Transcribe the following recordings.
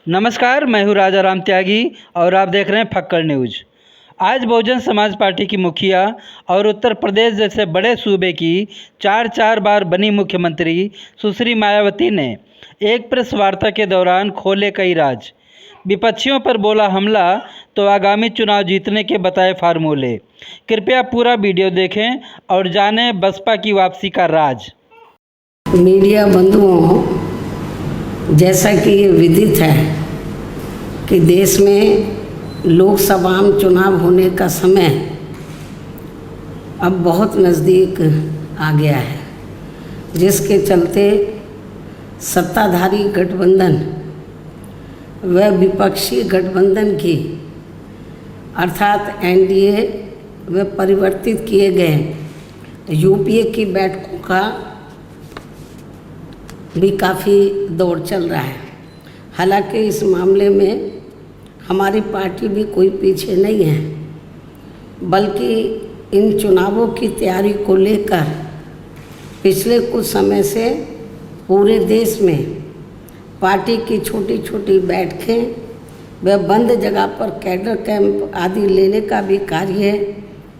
नमस्कार, मैं हूँ राजा राम त्यागी और आप देख रहे हैं फक्कड़ न्यूज़। आज बहुजन समाज पार्टी की मुखिया और उत्तर प्रदेश जैसे बड़े सूबे की चार बार बनी मुख्यमंत्री सुश्री मायावती ने एक प्रेस वार्ता के दौरान खोले कई राज। विपक्षियों पर बोला हमला तो आगामी चुनाव जीतने के बताए फार्मूले। कृपया पूरा वीडियो देखें और जानें बसपा की वापसी का राज। मीडिया बंधुओं, जैसा कि ये विदित है कि देश में लोकसभा चुनाव होने का समय अब बहुत नज़दीक आ गया है, जिसके चलते सत्ताधारी गठबंधन व विपक्षी गठबंधन की अर्थात एनडीए व परिवर्तित किए गए यूपीए की बैठकों का भी काफ़ी दौर चल रहा है। हालांकि इस मामले में हमारी पार्टी भी कोई पीछे नहीं है, बल्कि इन चुनावों की तैयारी को लेकर पिछले कुछ समय से पूरे देश में पार्टी की छोटी छोटी बैठकें व बंद जगह पर कैडर कैंप आदि लेने का भी कार्य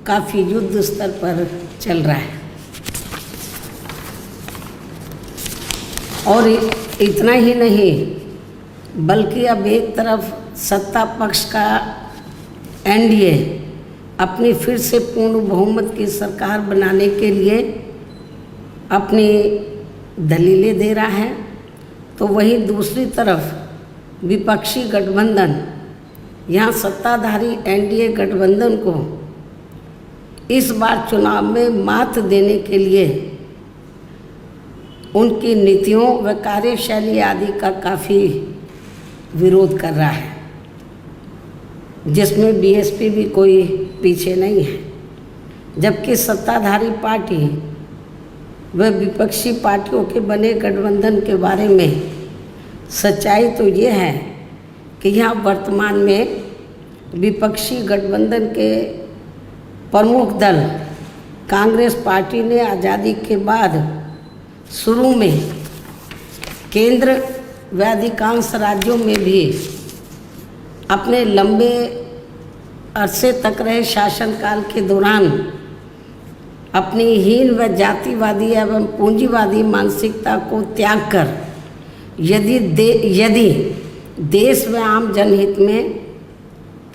काफ़ी युद्ध स्तर पर चल रहा है। और इतना ही नहीं, बल्कि अब एक तरफ सत्ता पक्ष का एनडीए अपनी फिर से पूर्ण बहुमत की सरकार बनाने के लिए अपनी दलीलें दे रहा है, तो वहीं दूसरी तरफ विपक्षी गठबंधन यहाँ सत्ताधारी एनडीए गठबंधन को इस बार चुनाव में मात देने के लिए उनकी नीतियों व कार्यशैली आदि का काफ़ी विरोध कर रहा है, जिसमें बीएसपी भी कोई पीछे नहीं है। जबकि सत्ताधारी पार्टी व विपक्षी पार्टियों के बने गठबंधन के बारे में सच्चाई तो ये है कि यहाँ वर्तमान में विपक्षी गठबंधन के प्रमुख दल कांग्रेस पार्टी ने आज़ादी के बाद शुरू में केंद्र व अधिकांश राज्यों में भी अपने लंबे अरसे तक रहे शासनकाल के दौरान अपनी हीन व जातिवादी एवं पूंजीवादी मानसिकता को त्याग कर यदि देश व आम जनहित में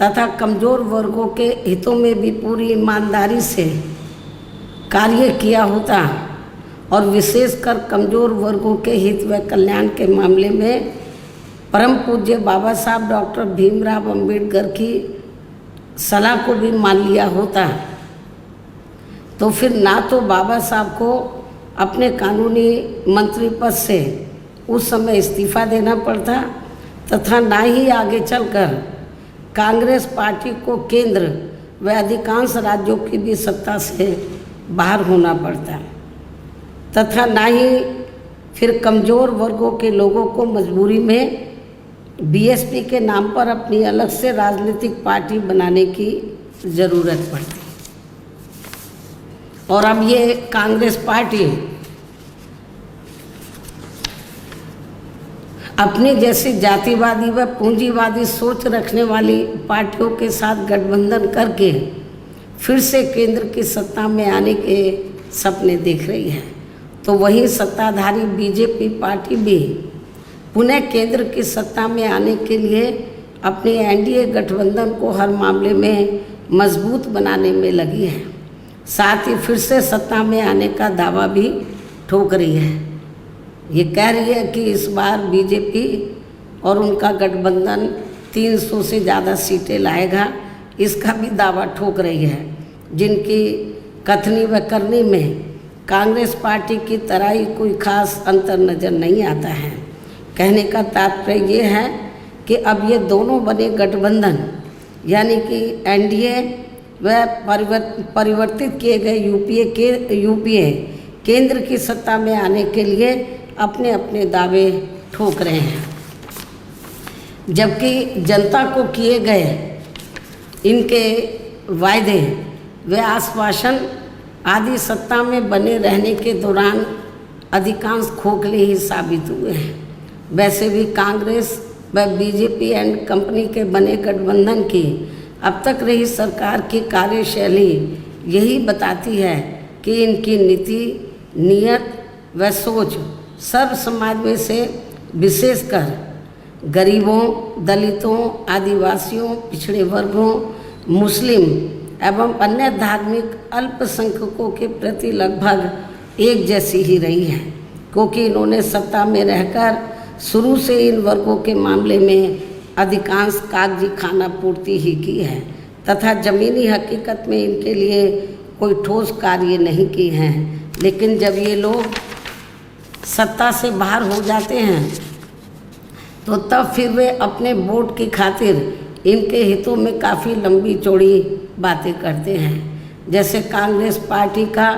तथा कमज़ोर वर्गों के हितों में भी पूरी ईमानदारी से कार्य किया होता और विशेषकर कमज़ोर वर्गों के हित व कल्याण के मामले में परम पूज्य बाबा साहब डॉक्टर भीमराव अंबेडकर की सलाह को भी मान लिया होता, तो फिर ना तो बाबा साहब को अपने कानूनी मंत्री पद से उस समय इस्तीफा देना पड़ता तथा ना ही आगे चलकर कांग्रेस पार्टी को केंद्र व अधिकांश राज्यों की भी सत्ता से बाहर होना पड़ता तथा ना ही फिर कमज़ोर वर्गों के लोगों को मजबूरी में बीएसपी के नाम पर अपनी अलग से राजनीतिक पार्टी बनाने की ज़रूरत पड़ती। और अब ये कांग्रेस पार्टी अपनी जैसी जातिवादी व पूंजीवादी सोच रखने वाली पार्टियों के साथ गठबंधन करके फिर से केंद्र की सत्ता में आने के सपने देख रही है, तो वही सत्ताधारी बीजेपी पार्टी भी पुनः केंद्र की सत्ता में आने के लिए अपने एनडीए गठबंधन को हर मामले में मजबूत बनाने में लगी है। साथ ही फिर से सत्ता में आने का दावा भी ठोक रही है। ये कह रही है कि इस बार बीजेपी और उनका गठबंधन 300 से ज़्यादा सीटें लाएगा, इसका भी दावा ठोक रही है, जिनकी कथनी व करनी में कांग्रेस पार्टी की तरह ही कोई खास अंतर नज़र नहीं आता है। कहने का तात्पर्य ये है कि अब ये दोनों बने गठबंधन यानी कि एनडीए व परिवर्तित किए गए यूपीए केंद्र की सत्ता में आने के लिए अपने अपने दावे ठोक रहे हैं, जबकि जनता को किए गए इनके वायदे व आश्वासन आदि सत्ता में बने रहने के दौरान अधिकांश खोखले ही साबित हुए हैं। वैसे भी कांग्रेस व बीजेपी एंड कंपनी के बने गठबंधन की अब तक रही सरकार की कार्यशैली यही बताती है कि इनकी नीति, नीयत व सोच सर्व समाज में से विशेषकर गरीबों, दलितों, आदिवासियों, पिछड़े वर्गों, मुस्लिम एवं अन्य धार्मिक अल्पसंख्यकों के प्रति लगभग एक जैसी ही रही है, क्योंकि इन्होंने सत्ता में रहकर शुरू से इन वर्गों के मामले में अधिकांश कागजी खाना पूर्ति ही की है तथा ज़मीनी हकीकत में इनके लिए कोई ठोस कार्य नहीं की हैं। लेकिन जब ये लोग सत्ता से बाहर हो जाते हैं तो तब फिर वे अपने वोट की खातिर इनके हितों में काफ़ी लंबी चौड़ी बातें करते हैं। जैसे कांग्रेस पार्टी का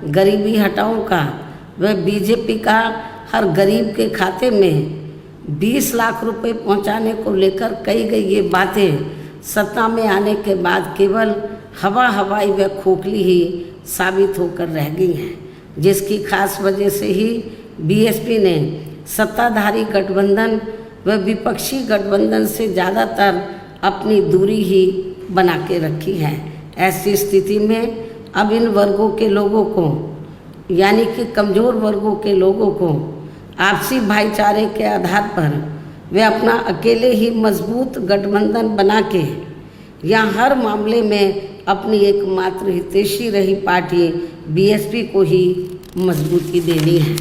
गरीबी हटाओ का व बीजेपी का हर गरीब के खाते में 20 लाख रुपए पहुंचाने को लेकर कही गई ये बातें सत्ता में आने के बाद केवल हवाई व खोखली ही साबित होकर रह गई हैं, जिसकी खास वजह से ही बीएसपी ने सत्ताधारी गठबंधन व विपक्षी गठबंधन से ज़्यादातर अपनी दूरी ही बना के रखी है। ऐसी स्थिति में अब इन वर्गों के लोगों को यानी कि कमज़ोर वर्गों के लोगों को आपसी भाईचारे के आधार पर वे अपना अकेले ही मजबूत गठबंधन बना के या हर मामले में अपनी एकमात्र हितैषी रही पार्टी बीएसपी को ही मजबूती देनी है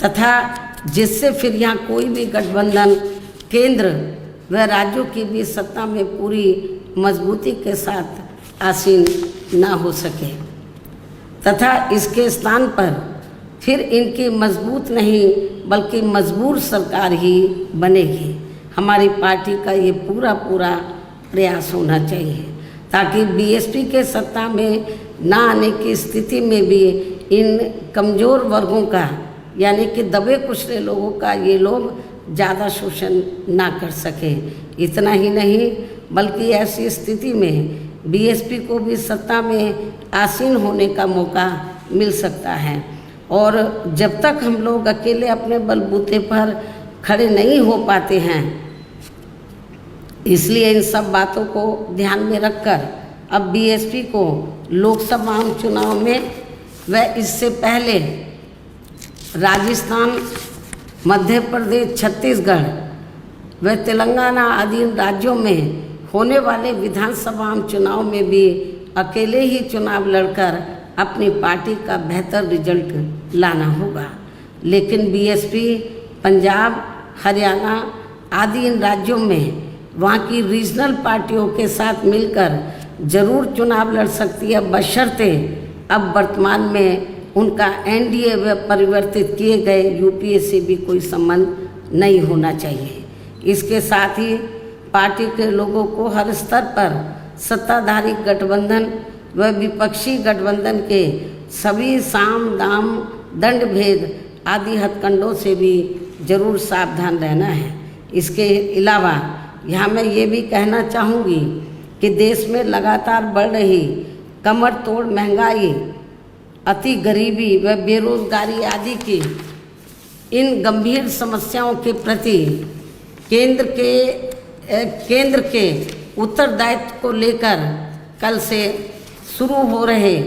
तथा जिससे फिर यहाँ कोई भी गठबंधन केंद्र व राज्यों की भी सत्ता में पूरी मजबूती के साथ आसीन ना हो सके तथा इसके स्थान पर फिर इनकी मजबूत नहीं बल्कि मजबूर सरकार ही बनेगी। हमारी पार्टी का ये पूरा प्रयास होना चाहिए ताकि बीएसपी के सत्ता में ना आने की स्थिति में भी इन कमज़ोर वर्गों का यानी कि दबे कुचले लोगों का ये लोग ज़्यादा शोषण ना कर सकें। इतना ही नहीं बल्कि ऐसी स्थिति में बीएसपी को भी सत्ता में आसीन होने का मौका मिल सकता है। और जब तक हम लोग अकेले अपने बलबूते पर खड़े नहीं हो पाते हैं, इसलिए इन सब बातों को ध्यान में रखकर अब बीएसपी को लोकसभा चुनाव में व इससे पहले राजस्थान, मध्य प्रदेश, छत्तीसगढ़ व तेलंगाना आदि राज्यों में होने वाले विधानसभा चुनाव में भी अकेले ही चुनाव लड़कर अपनी पार्टी का बेहतर रिजल्ट लाना होगा। लेकिन बीएसपी पंजाब, हरियाणा आदि इन राज्यों में वहाँ की रीजनल पार्टियों के साथ मिलकर जरूर चुनाव लड़ सकती है, बशर्ते अब वर्तमान में उनका एनडीए व परिवर्तित किए गए यूपीए से भी कोई संबंध नहीं होना चाहिए। इसके साथ ही पार्टी के लोगों को हर स्तर पर सत्ताधारी गठबंधन व विपक्षी गठबंधन के सभी साम दाम दंड भेद आदि हथकंडों से भी जरूर सावधान रहना है। इसके अलावा यहाँ मैं ये भी कहना चाहूँगी कि देश में लगातार बढ़ रही कमर तोड़ महंगाई, अति गरीबी व बेरोजगारी आदि की इन गंभीर समस्याओं के प्रति केंद्र के उत्तरदायित्व को लेकर कल से शुरू हो रहे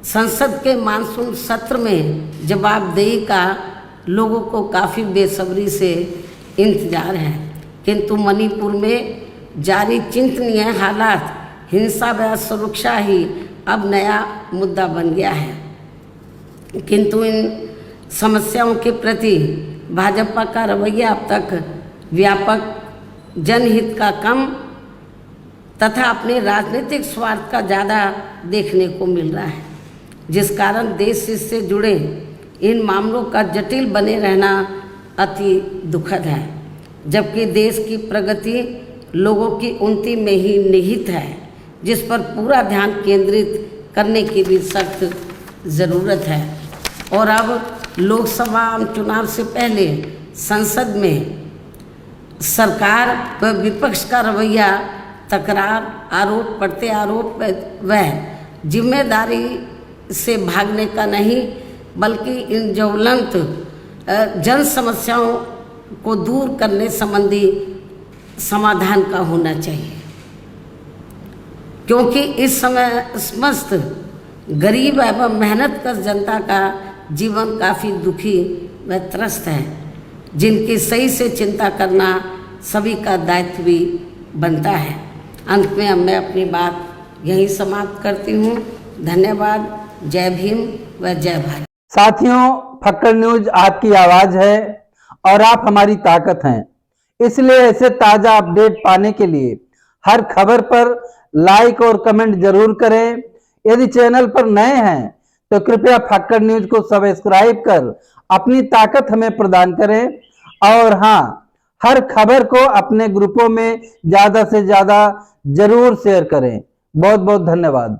संसद के मानसून सत्र में जवाबदेही का लोगों को काफ़ी बेसब्री से इंतजार है। किंतु मणिपुर में जारी चिंतनीय हालात, हिंसा व सुरक्षा ही अब नया मुद्दा बन गया है। किंतु इन समस्याओं के प्रति भाजपा का रवैया अब तक व्यापक जनहित का कम तथा अपने राजनीतिक स्वार्थ का ज़्यादा देखने को मिल रहा है, जिस कारण देश से जुड़े इन मामलों का जटिल बने रहना अति दुखद है। जबकि देश की प्रगति लोगों की उन्नति में ही निहित है, जिस पर पूरा ध्यान केंद्रित करने की भी सख्त ज़रूरत है। और अब लोकसभा चुनाव से पहले संसद में सरकार व विपक्ष का रवैया तकरार, आरोप प्रत्यारोप व जिम्मेदारी से भागने का नहीं, बल्कि इन ज्वलंत जन समस्याओं को दूर करने संबंधी समाधान का होना चाहिए, क्योंकि इस समय समस्त गरीब एवं मेहनतकश जनता का जीवन काफ़ी दुखी व त्रस्त है, जिनकी सही से चिंता करना सभी का दायित्व भी बनता है। अंत में अब मैं अपनी बात यहीं समाप्त करती हूँ। धन्यवाद। जय भीम व जय भारत। साथियों, फक्कड़ न्यूज आपकी आवाज है और आप हमारी ताकत हैं, इसलिए ऐसे ताजा अपडेट पाने के लिए हर खबर पर लाइक और कमेंट जरूर करें। यदि चैनल पर नए हैं तो कृपया फक्कड़ न्यूज को सब्सक्राइब कर अपनी ताकत हमें प्रदान करें, और हाँ, हर खबर को अपने ग्रुपों में ज्यादा से ज्यादा जरूर शेयर करें। बहुत बहुत धन्यवाद।